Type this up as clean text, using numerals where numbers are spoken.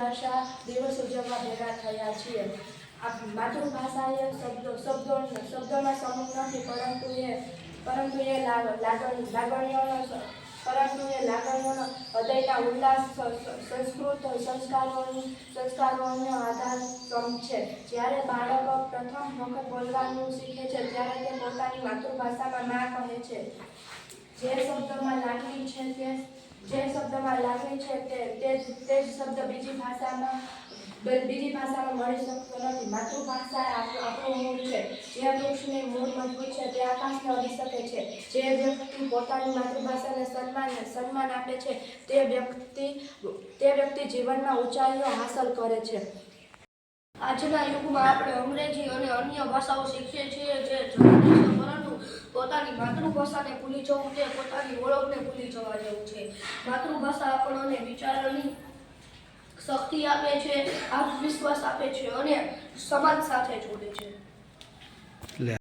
ભાષા દિવસ ઉજવવા ભેગા થયા છીએ। આ માતૃભાષા એ શબ્દોના સમૂહ નથી, પરંતુ એ લાગણીઓનો હૃદયના ઉલ્લાસ, સંસ્કારોનો આધારસ્તંભ છે। જ્યારે બાળકો પ્રથમ વખત બોલવાનું શીખે છે ત્યારે તે પોતાની માતૃભાષામાં માં કહે છે। જે શબ્દમાં લાગણી છે તે જ શબ્દ બીજી ભાષામાં મળી શકતો નથી। માતૃભાષા આપણું મૂળ છે। જે વૃક્ષની મૂળ મજબૂત છે તે આકાશને અડી શકે છે। જે વ્યક્તિ પોતાની માતૃભાષાને સન્માન આપે છે તે વ્યક્તિ જીવનમાં ઊંચાઈઓ હાંસલ કરે છે। આજના યુગમાં આપણે અંગ્રેજી અને અન્ય ભાષાઓ શીખીએ છીએ જે જરૂરી છે, પરંતુ પોતાની માતૃભાષાને ભૂલી જવું તે પોતાની ઓળખને ભૂલી જવા જેવું છે। માતૃભાષા આપણને વિચારોની શક્તિ આપે છે, આત્મવિશ્વાસ આપે છે અને સમાજ સાથે જોડે છે।